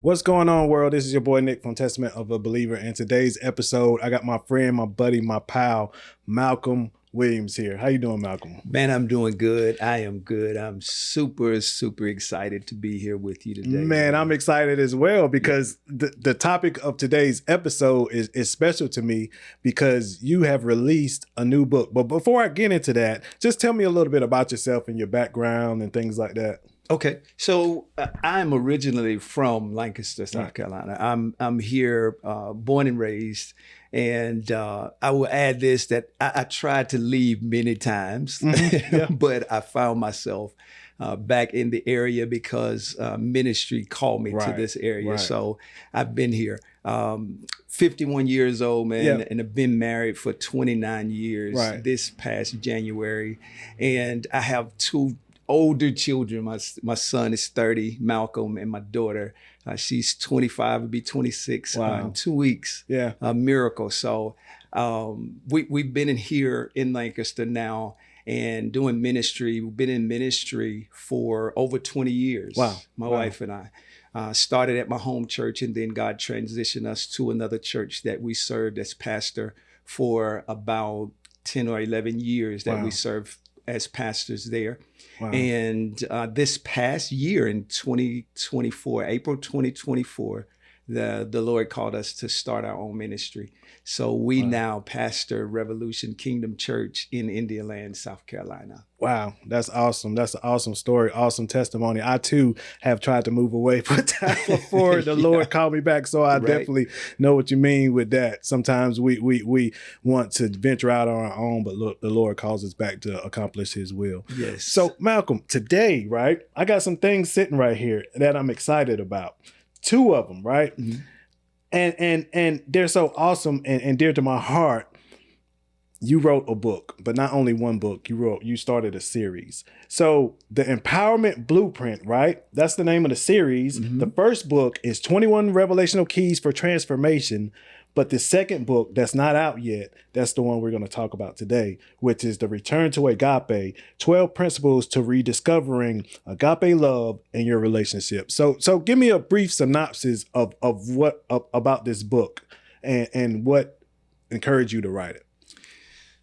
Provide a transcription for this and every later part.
What's going on, world? This is your boy Nick from Testament of a Believer. And today's episode, I got my friend, my buddy, my pal, Malcolm Williams here. How you doing, Malcolm? Man, I'm doing good. I am good. I'm super excited to be here with you today. Man, I'm excited as well because the topic of today's episode is special to me because you have released a new book. But before I get into that, just tell me a little bit about yourself and your background and things like that. Okay, so I'm originally from Lancaster, South Carolina. I'm here, born and raised, and I will add this that I tried to leave many times, but I found myself back in the area because ministry called me to this area. Right. So I've been here. 51 years old, man, and I've been married for 29 years this past January, and I have two older children. My son is 30, Malcolm, and my daughter, she's 25, will be 26 in 2 weeks. Yeah, a miracle. So we've been in here in Lancaster now and doing ministry. We've been in ministry for over 20 years. Wow. My wife and I started at my home church, and then God transitioned us to another church that we served as pastor for about 10 or 11 years that we served as pastors there. Wow. And this past year in 2024, April 2024, the Lord called us to start our own ministry. So we now pastor Revolution Kingdom Church in Indialand, South Carolina. Wow, that's awesome. That's an awesome story, awesome testimony. I too have tried to move away for time before the Lord called me back. So I definitely know what you mean with that. Sometimes we want to venture out on our own, but look, the Lord calls us back to accomplish his will. Yes. So Malcolm, today, right, I got some things sitting right here that I'm excited about. Two of them, right? Mm-hmm. And they're so awesome and dear to my heart. You wrote a book, but not only one book. You started a series. So the Empowerment Blueprint, right? That's the name of the series. Mm-hmm. The first book is 21 Revelational Keys for Transformation. But the second book that's not out yet, that's the one we're going to talk about today, which is The Return to Agape, 12 Principles to Rediscovering Agape Love in Your Relationship. So give me a brief synopsis of what about this book and what encouraged you to write it.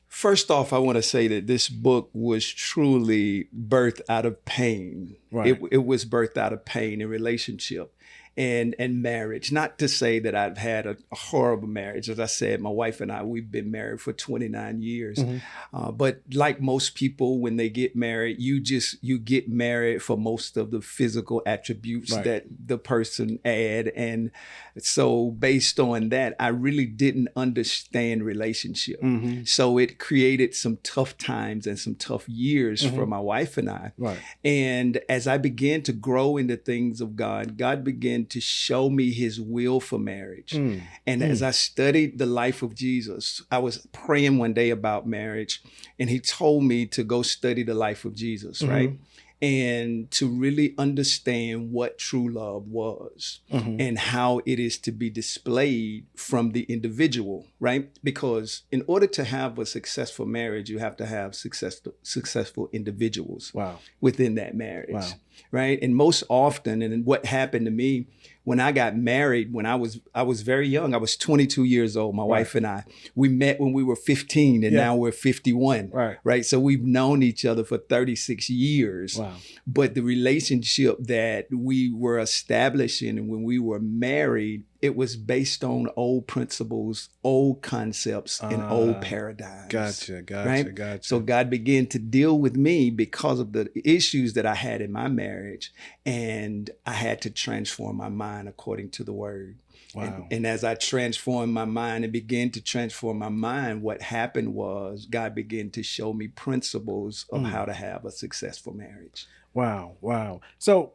First off, I want to say that this book was truly birthed out of pain. Right. It was birthed out of pain in relationship and marriage. Not to say that I've had a horrible marriage. As I said, my wife and I, we've been married for 29 years. Mm-hmm. But like most people, when they get married, you get married for most of the physical attributes that the person add. And so based on that, I really didn't understand relationship. Mm-hmm. So it created some tough times and some tough years for my wife and I. Right. And as I began to grow in the things of God, God began to show me his will for marriage. And as I studied the life of Jesus, I was praying one day about marriage, and he told me to go study the life of Jesus, right? And to really understand what true love was and how it is to be displayed from the individual, right? Because in order to have a successful marriage, you have to have successful individuals within that marriage, right? And most often, and what happened to me when I got married, when I was very young, I was 22 years old. My wife and I, we met when we were 15 and now we're 51, right? So we've known each other for 36 years. Wow. But the relationship that we were establishing and when we were married, it was based on old principles, old concepts, and old paradigms. Gotcha. So God began to deal with me because of the issues that I had in my marriage, and I had to transform my mind according to the word. Wow. And as I transformed my mind and began to transform my mind, what happened was God began to show me principles of how to have a successful marriage. Wow. So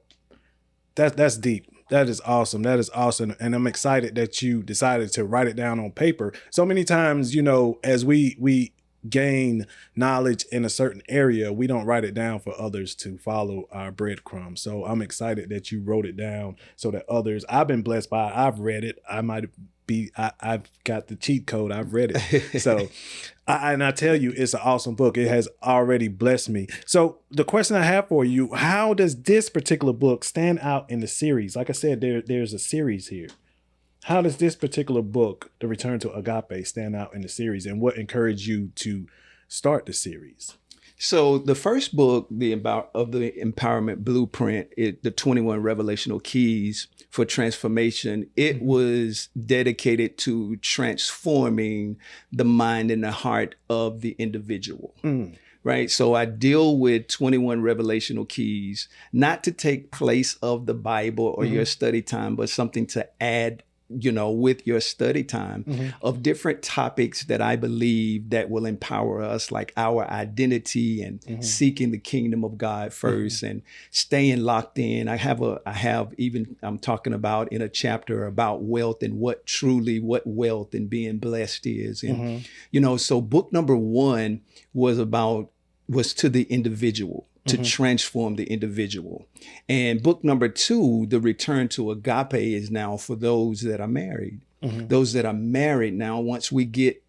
that's deep. That is awesome. And I'm excited that you decided to write it down on paper. So many times, as we gain knowledge in a certain area, we don't write it down for others to follow our breadcrumbs. So I'm excited that you wrote it down so that others, I've been blessed by it. I've read it. I've got the cheat code. I've read it. So, I tell you, it's an awesome book. It has already blessed me. So the question I have for you, how does this particular book stand out in the series? Like I said, there's a series here. How does this particular book, The Return to Agape, stand out in the series, and what encouraged you to start the series? So the first book, the Empowerment Blueprint, the 21 Revelational Keys for Transformation, it was dedicated to transforming the mind and the heart of the individual. Right. So I deal with 21 revelational keys, not to take place of the Bible or your study time, but something to add, with your study time of different topics that I believe that will empower us, like our identity and seeking the kingdom of God first and staying locked in. I'm talking about in a chapter about wealth and what wealth and being blessed is. And, so book number 1 was to the individual, to transform the individual. And book number 2, The Return to Agape, is now for those that are married. Those that are married now, once we get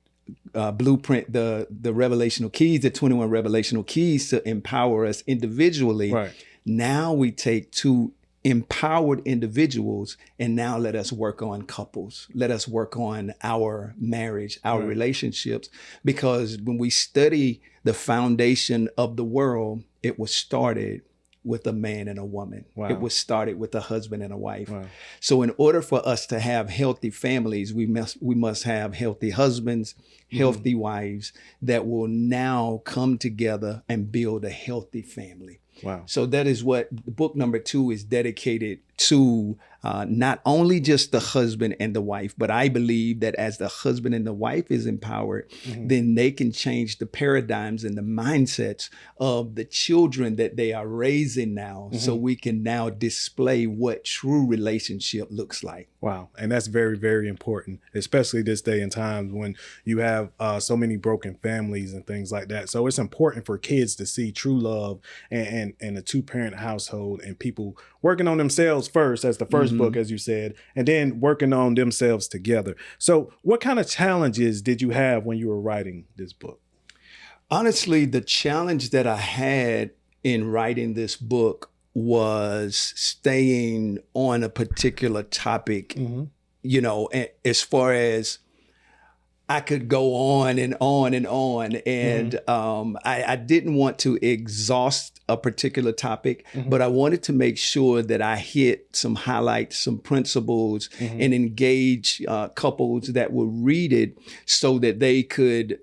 Blueprint, the revelational keys, the 21 revelational keys to empower us individually. Right. Now we take 2 empowered individuals, and now let us work on couples. Let us work on our marriage, our relationships, because when we study the foundation of the world, it was started with a man and a woman. Wow. It was started with a husband and a wife. Wow. So in order for us to have healthy families, we must have healthy husbands, healthy wives that will now come together and build a healthy family. Wow. So that is what book number 2 is dedicated to, not only just the husband and the wife, but I believe that as the husband and the wife is empowered, then they can change the paradigms and the mindsets of the children that they are raising now. So we can now display what true relationship looks like. Wow. And that's very, very important, especially this day and time when you have so many broken families and things like that. So it's important for kids to see true love and a 2-parent household and people working on themselves first, as the first book, as you said, and then working on themselves together. So what kind of challenges did you have when you were writing this book? Honestly, the challenge that I had in writing this book was staying on a particular topic, as far as I could go on and on and on. And I didn't want to exhaust a particular topic, but I wanted to make sure that I hit some highlights, some principles, and engage couples that will read it so that they could,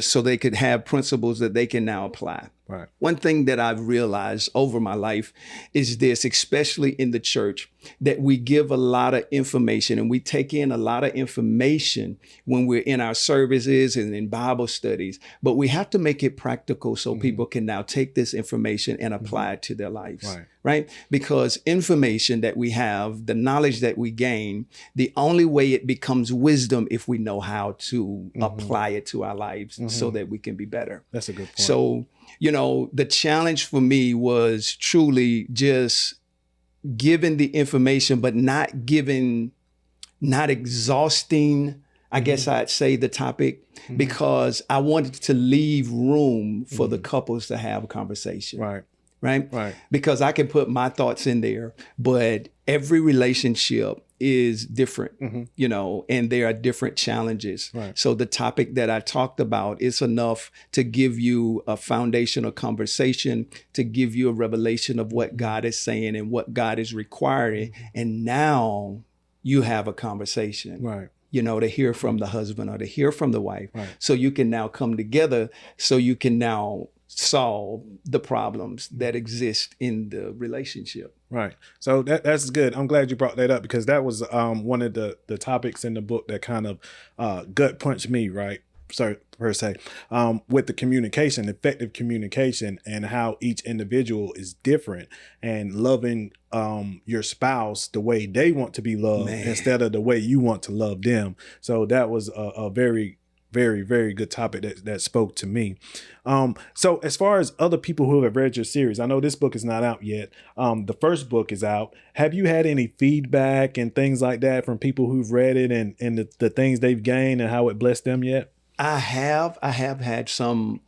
so they could have principles that they can now apply. Right. One thing that I've realized over my life is this, especially in the church, that we give a lot of information and we take in a lot of information when we're in our services and in Bible studies, but we have to make it practical so people can now take this information and apply it to their lives. Right? Because information that we have, the knowledge that we gain, the only way it becomes wisdom if we know how to apply it to our lives so that we can be better. That's a good point. So, the challenge for me was truly just giving the information, but not exhausting, I guess I'd say, the topic, because I wanted to leave room for the couples to have a conversation. Right. Because I can put my thoughts in there, but every relationship is different, and there are different challenges. Right. So the topic that I talked about is enough to give you a foundational conversation, to give you a revelation of what God is saying and what God is requiring. And now you have a conversation. Right. To hear from the husband or to hear from the wife. Right. So you can now come together, so you can now solve the problems that exist in the relationship. Right. So that's good. I'm glad you brought that up, because that was one of the topics in the book that kind of gut punched me, right? So per se, with the communication, effective communication, and how each individual is different, and loving your spouse the way they want to be loved instead of the way you want to love them. So that was a very very, very good topic that spoke to me. So as far as other people who have read your series, I know this book is not out yet. The first book is out. Have you had any feedback and things like that from people who've read it and the things they've gained and how it blessed them yet? I have had some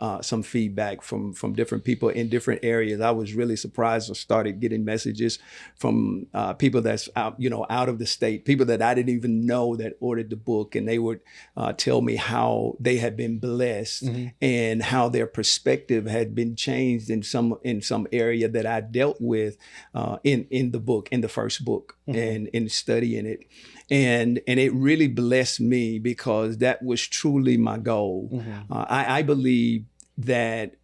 feedback from different people in different areas. I was really surprised. I started getting messages from people that's out of the state, people that I didn't even know that ordered the book, and they would tell me how they had been blessed and how their perspective had been changed in some area that I dealt with in the book, in the first book, and in studying it. And it really blessed me because that was truly my goal. I believe that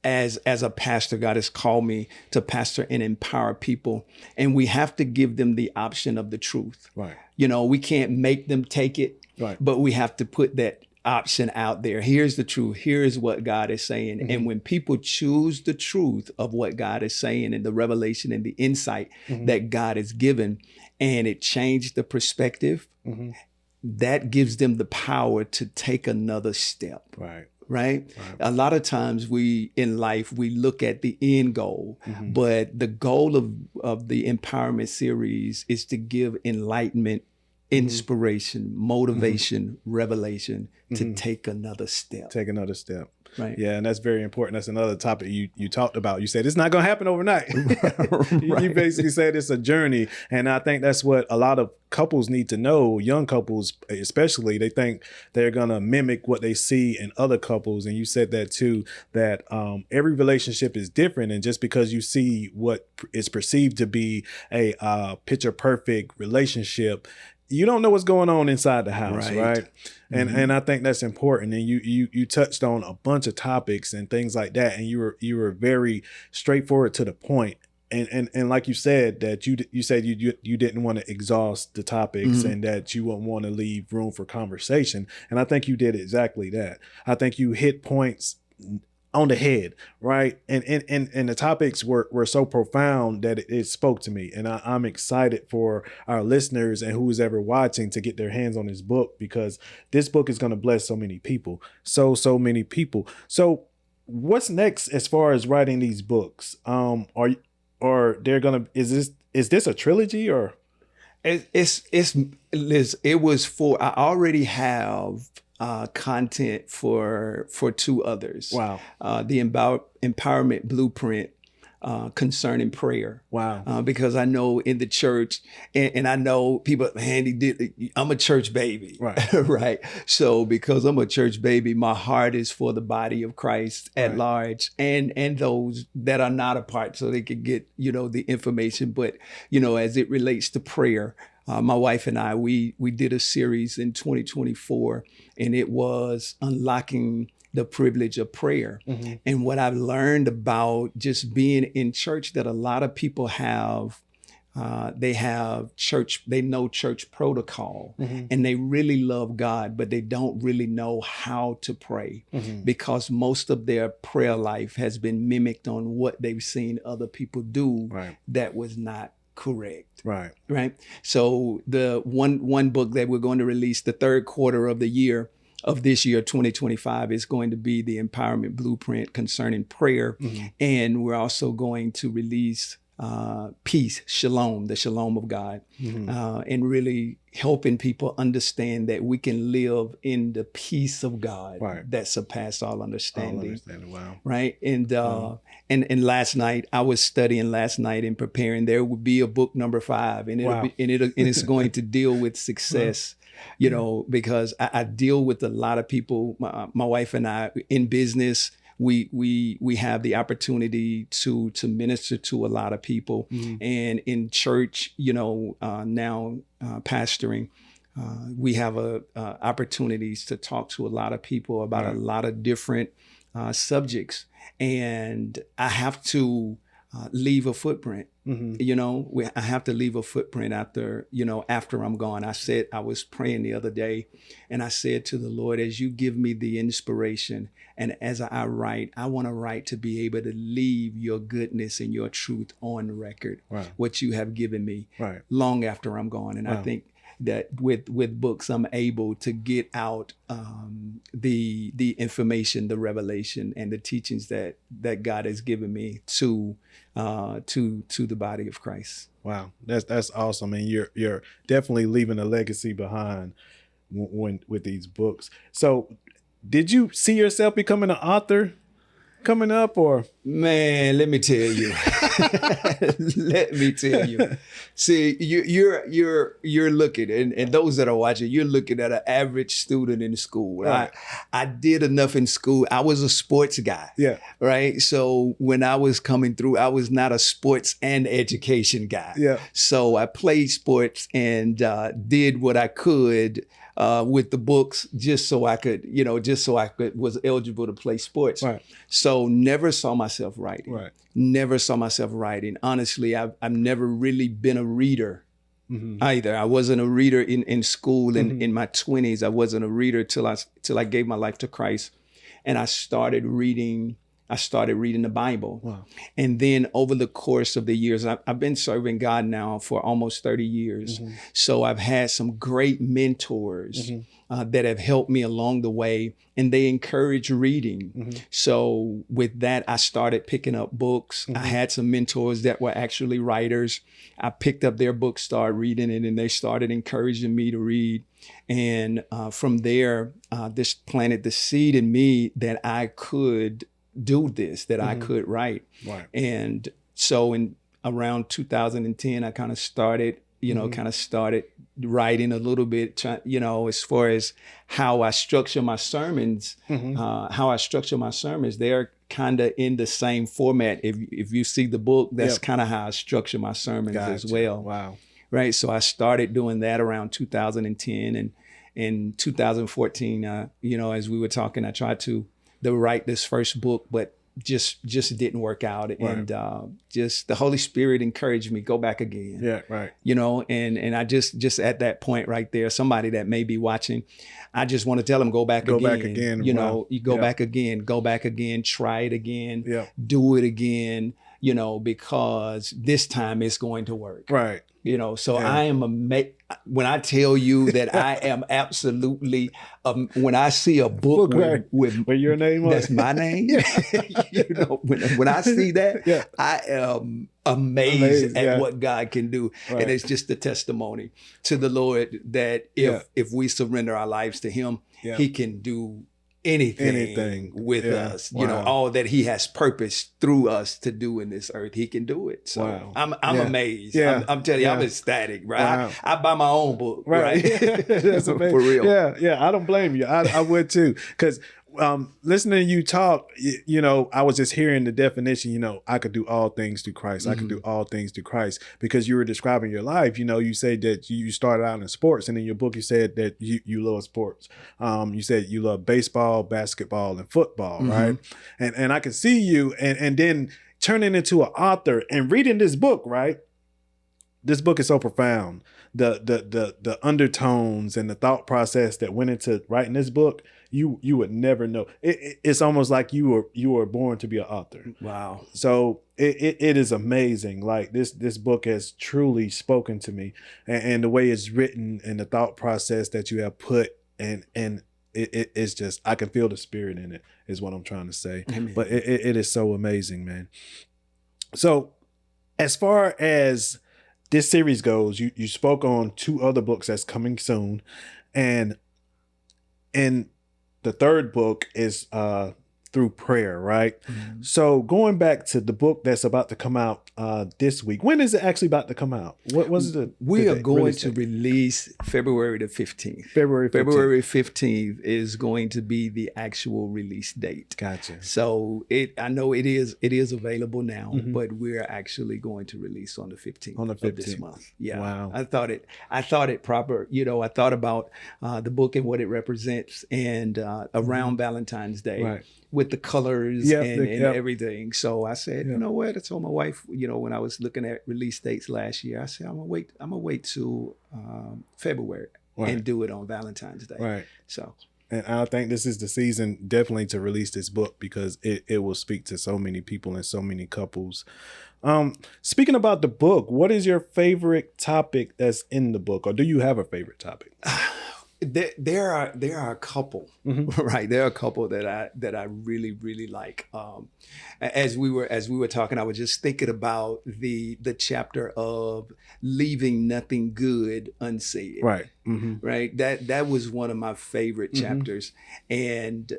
as a pastor, God has called me to pastor and empower people, and we have to give them the option of the truth. Right. We can't make them take it, right, but we have to put that option out there. Here's the truth. Here's what God is saying. And when people choose the truth of what God is saying and the revelation and the insight that God has given, and it changed the perspective, that gives them the power to take another step. Right? A lot of times in life, we look at the end goal, but the goal of the empowerment series is to give enlightenment, inspiration, motivation, revelation to take another step. Right. Yeah. And that's very important. That's another topic you talked about. You said it's not going to happen overnight. Right. You basically said it's a journey. And I think that's what a lot of couples need to know, young couples especially. They think they're going to mimic what they see in other couples. And you said that too, that every relationship is different. And just because you see what is perceived to be a picture perfect relationship, you don't know what's going on inside the house, right? And I think that's important. And you touched on a bunch of topics and things like that, and you were very straightforward to the point. And like you said, that you said you didn't want to exhaust the topics and that you wouldn't want to leave room for conversation. And I think you did exactly that. I think you hit points on the head, right? And the topics were so profound that it spoke to me. And I'm excited for our listeners and who's ever watching to get their hands on this book, because this book is going to bless so many people. So many people. So what's next as far as writing these books? Is this a trilogy or? I already have content for two others. Wow. The empowerment blueprint concerning prayer. Wow. Because I know in the church, and I know people, I'm a church baby. Right. Right. So because I'm a church baby, my heart is for the body of Christ at large and those that are not a part, so they can get, the information. But, as it relates to prayer, my wife and I, we did a series in 2024, and it was unlocking the privilege of prayer. And what I've learned about just being in church, that a lot of people have, they know church protocol, and they really love God, but they don't really know how to pray because most of their prayer life has been mimicked on what they've seen other people do that was not correct. Right. So the one book that we're going to release the third quarter of this year, 2025, is going to be the Empowerment Blueprint concerning prayer. And we're also going to release peace, shalom, the shalom of God, and really helping people understand that we can live in the peace of God that surpasses all understanding. Wow. Right. And last night, I was studying and preparing. There would be a book number 5, and it's going to deal with success. Because I deal with a lot of people. My wife and I in business, we have the opportunity to minister to a lot of people, and in church, now pastoring, we have opportunities to talk to a lot of people about a lot of different subjects, and I have to leave a footprint. You know, I have to leave a footprint after I'm gone. I was praying the other day, and I said to the Lord, as you give me the inspiration and as I write, I want to write to be able to leave your goodness and your truth on record, what you have given me long after I'm gone. And I think that with books, I'm able to get out the information, the revelation, and the teachings that God has given me to the body of Christ. Wow, that's awesome, and you're definitely leaving a legacy behind with these books. So, did you see yourself becoming an author coming up, or? Man, let me tell you. Let me tell you. See, you're looking, and those that are watching, you're looking at an average student in school. Right. I did enough in school. I was a sports guy. Yeah. Right. So when I was coming through, I was not a sports and education guy. Yeah. So I played sports and did what I could with the books, just so I could, was eligible to play sports. Right. So never saw myself writing. Right. Never saw myself writing. Honestly, I've never really been a reader either. I wasn't a reader in school. In my 20s, I wasn't a reader till I gave my life to Christ, and I started reading the Bible. Wow. And then over the course of the years, I've been serving God now for almost 30 years. So I've had some great mentors that have helped me along the way, and they encourage reading. So with that, I started picking up books. I had some mentors that were actually writers. I picked up their books, started reading it, and they started encouraging me to read. And from there, this planted the seed in me that I could do this, that I could write. Right. And so in around 2010, I kind of started writing a little bit, as far as how I structure my sermons, they're kind of in the same format. If you see the book, that's kind of how I structure my sermons as well. Wow. Right. So I started doing that around 2010, and in 2014, as we were talking, I tried to write this first book, but just didn't work out. Right. And just the Holy Spirit encouraged me, go back again. Yeah, right. And I just at that point right there, somebody that may be watching, I just want to tell them, go back again. Go back again. You go back again, try it again, do it again, because this time it's going to work. Right. So I am amazed when I tell you that I am absolutely, when I see a book with your name on that's my name, when I see that, I am amazed at what God can do. Right. And it's just a testimony to the Lord that if we surrender our lives to Him, He can do anything with us. All that He has purposed through us to do in this earth, He can do it. So I'm amazed. I'm telling you, I'm ecstatic, right? Wow. I buy my own book, right? That's amazing. For real. Yeah. I don't blame you. I would too, because listening to you talk, I was just hearing the definition, I could do all things through Christ. I can do all things through Christ, because you were describing your life. You said that you started out in sports, and in your book, you said that you love sports. You said you love baseball, basketball, and football, right? And I can see you and then turning into an author and reading this book, right? This book is so profound. The undertones and the thought process that went into writing this book, you would never know. It's almost like you were born to be an author. Wow. So it is amazing. Like this book has truly spoken to me, and the way it's written and the thought process that you have put, and it's just, I can feel the spirit in it, is what I'm trying to say. Amen. But it is so amazing, man. So as far as this series goes, you spoke on 2 other books that's coming soon, and the third book is through prayer, right? So going back to the book that's about to come out this week, when is it actually about to come out? What was it? We are going to release February the 15th. February 15th is going to be the actual release date. Gotcha. So I know it is available now, but we're actually going to release on the 15th of this month. Yeah. Wow. I thought it proper. I thought about the book and what it represents, and around Valentine's Day. Right. with the colors and everything. So I said, you know what? I told my wife, when I was looking at release dates last year, I said, I'm gonna wait till February and do it on Valentine's Day. Right. So. And I think this is the season definitely to release this book because it will speak to so many people and so many couples. Speaking about the book, what is your favorite topic that's in the book, or do you have a favorite topic? There are a couple, right? There are a couple that I really, really like. As we were talking, I was just thinking about the chapter of leaving nothing good unsaid. Right. Right. That was one of my favorite chapters, and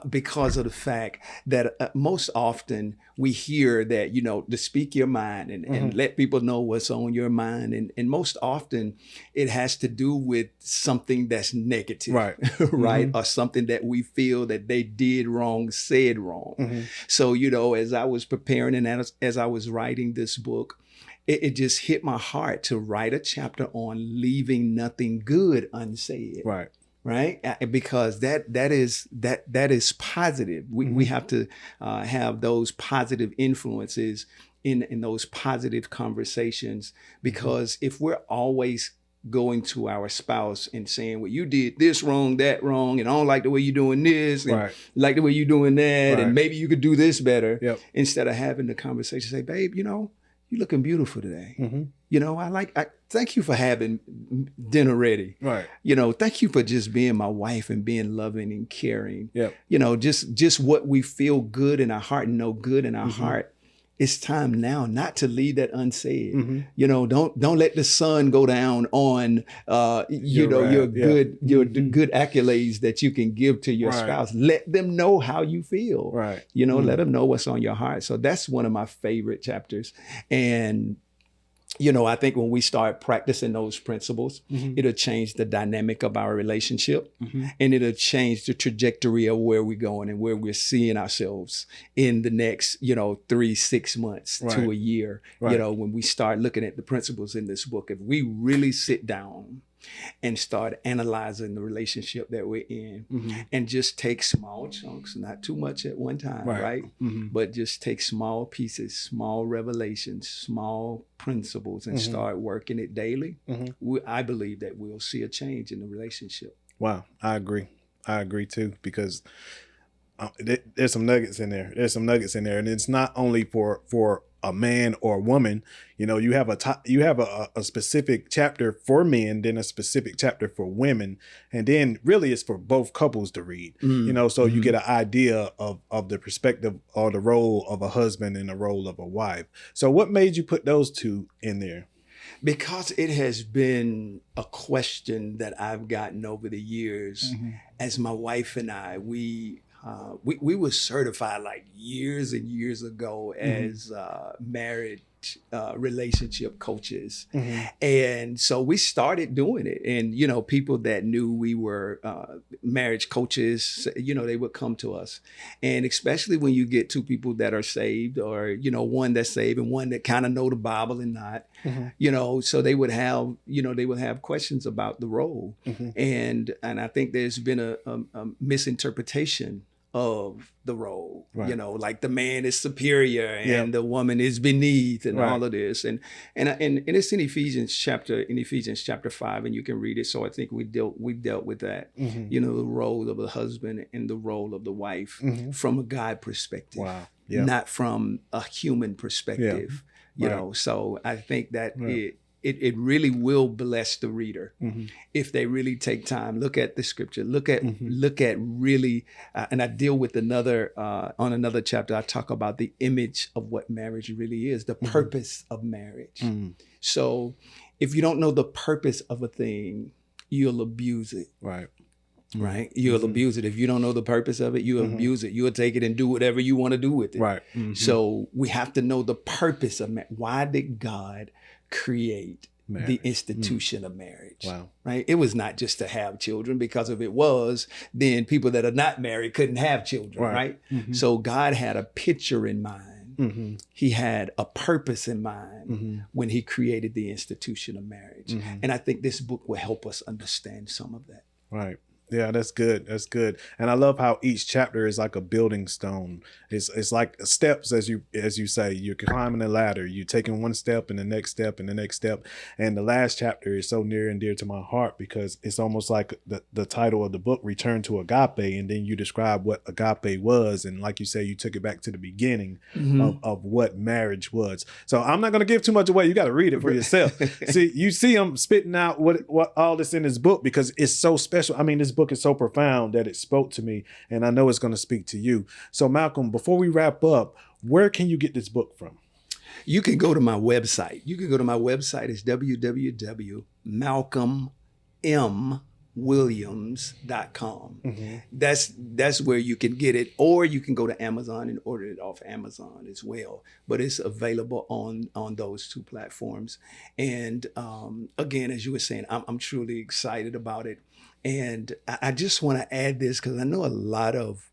because of the fact that most often we hear that, to speak your mind and let people know what's on your mind. And most often it has to do with something that's negative, right? Right? Or something that we feel that they did wrong, said wrong. So, as I was preparing and as I was writing this book, it just hit my heart to write a chapter on leaving nothing good unsaid. Right. Right, because that is positive. We have to have those positive influences in those positive conversations. Because if we're always going to our spouse and saying, "Well, you did this wrong, that wrong, and I don't like the way you're doing this, and like the way you're doing that, and maybe you could do this better," instead of having the conversation, say, "Babe, you're looking beautiful today. I thank you for having dinner ready. Right. Thank you for just being my wife and being loving and caring. Just what we feel good in our heart and know good in our heart. It's time now not to leave that unsaid. Don't let the sun go down on your good accolades that you can give to your spouse. Let them know how you feel. Right. Let them know what's on your heart. So that's one of my favorite chapters. And I think when we start practicing those principles, it'll change the dynamic of our relationship, and it'll change the trajectory of where we're going and where we're seeing ourselves in the next, 3-6 months to a year. When we start looking at the principles in this book, if we really sit down and start analyzing the relationship that we're in and just take small chunks, not too much at one time, right? But just take small pieces, small revelations, small principles, and start working it daily. I believe that we'll see a change in the relationship. Wow. I agree too, because there's some nuggets in there. And it's not only for a man or a woman. You have a specific chapter for men, then a specific chapter for women, and then really it's for both couples to read. So you get an idea of the perspective or the role of a husband and the role of a wife. So what made you put those two in there? Because it has been a question that I've gotten over the years. As my wife and I, we were certified like years and years ago as marriage relationship coaches. And so we started doing it. And, people that knew we were marriage coaches, they would come to us. And especially when you get two people that are saved, or, one that's saved and one that kind of know the Bible and not, so they would have questions about the role. And I think there's been a misinterpretation of the role, like the man is superior and the woman is beneath, and all of this, and it's in Ephesians chapter 5, and you can read it. So I think we dealt with that, the role of the husband and the role of the wife from a God perspective, not from a human perspective, So I think that it really will bless the reader if they really take time, look at the scripture, look at really, and I deal with on another chapter, I talk about the image of what marriage really is, the purpose of marriage. So if you don't know the purpose of a thing, you'll abuse it. Right. You'll abuse it. If you don't know the purpose of it, you abuse it. You'll take it and do whatever you want to do with it. Right. So we have to know the purpose of marriage. Why did God create the institution of marriage? Wow. Right? It was not just to have children, because if it was, then people that are not married couldn't have children, right? So God had a picture in mind. He had a purpose in mind when he created the institution of marriage. And I think this book will help us understand some of that. Right. Yeah, that's good. That's good. And I love how each chapter is like a building stone. It's like steps, as you say. You're climbing a ladder. You're taking one step and the next step and the next step. And the last chapter is so near and dear to my heart because it's almost like the title of the book, Return to Agape. And then you describe what agape was. And like you say, you took it back to the beginning of what marriage was. So I'm not going to give too much away. You got to read it for yourself. You see him spitting out what all this in his book because it's so special. I mean, this book is so profound that it spoke to me, and I know it's going to speak to you. So Malcolm, before we wrap up, where can you get this book from? You can go to my website. It's www.malcolmmwilliams.com. Mm-hmm. That's where you can get it, or you can go to Amazon and order it off Amazon as well. But it's available on those two platforms. And again, as you were saying, I'm truly excited about it. And I just want to add this because I know a lot of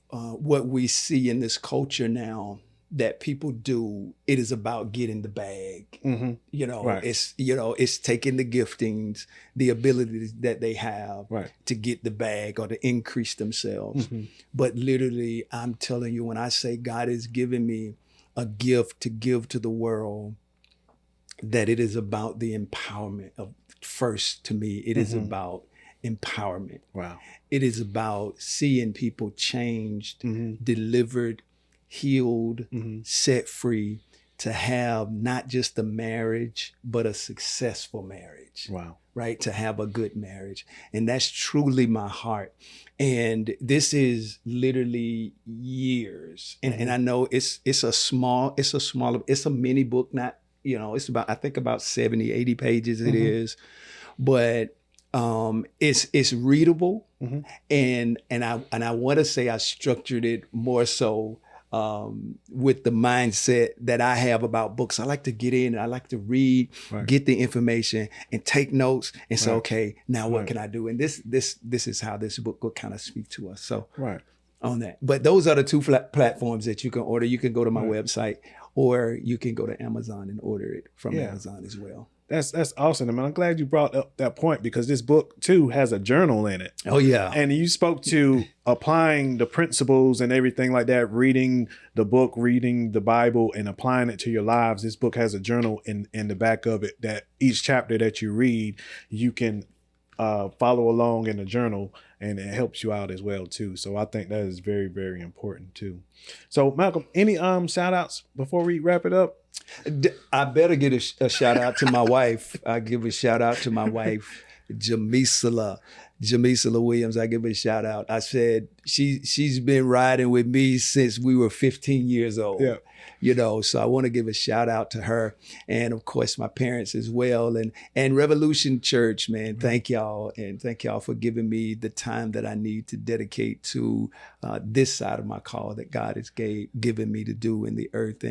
what we see in this culture now that people do, it is about getting the bag. Mm-hmm. Right. It's taking the giftings, the abilities that they have to get the bag or to increase themselves. Mm-hmm. But literally, I'm telling you, when I say God has given me a gift to give to the world, that it is about the empowerment of, first to me, it is about empowerment. Wow. It is about seeing people changed, delivered, healed, set free, to have not just a marriage, but a successful marriage. Wow. Right? To have a good marriage. And that's truly my heart. And this is literally years. And I know it's a mini book, not, it's about, I think about 70, 80 pages it is, but it's readable. And I want to say I structured it more so with the mindset that I have about books. I like to get in and I like to read, get the information and take notes and say, okay, now what can I do? And this is how this book will kind of speak to us. So on that. But those are the two platforms that you can order. You can go to my website, or you can go to Amazon and order it from Amazon as well. That's awesome. I mean, I'm glad you brought up that point because this book too has a journal in it. Oh yeah. And you spoke to applying the principles and everything like that, reading the book, reading the Bible and applying it to your lives. This book has a journal in the back of it that each chapter that you read, you can follow along in the journal, and it helps you out as well too. So I think that is very, very important too. So Malcolm, any shout outs before we wrap it up? I better get a shout out to my wife. I give a shout out to my wife, Jamisala Williams. I give a shout out. I said she's been riding with me since we were 15 years old. Yeah. So I want to give a shout out to her, and of course my parents as well, and Revolution Church, man. Thank y'all, and thank y'all for giving me the time that I need to dedicate to this side of my call that God has given me to do in the earth,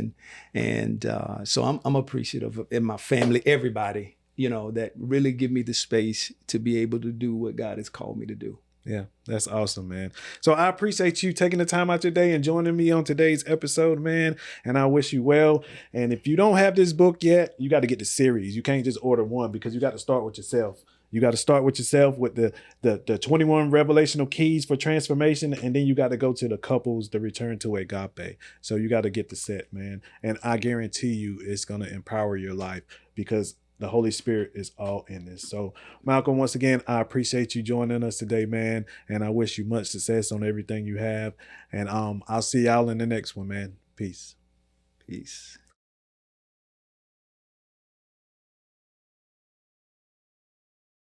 and so I'm appreciative of, and my family, everybody, that really give me the space to be able to do what God has called me to do. Yeah, that's awesome, man. So I appreciate you taking the time out your day and joining me on today's episode, man. And I wish you well. And if you don't have this book yet, you got to get the series. You can't just order one because you got to start with yourself. You got to start with yourself with the 21 revelational keys for transformation. And then you got to go to the couples, the return to agape. So you got to get the set, man. And I guarantee you it's going to empower your life because the Holy Spirit is all in this. So Malcolm, once again, I appreciate you joining us today, man. And I wish you much success on everything you have. And I'll see y'all in the next one, man. Peace. Peace.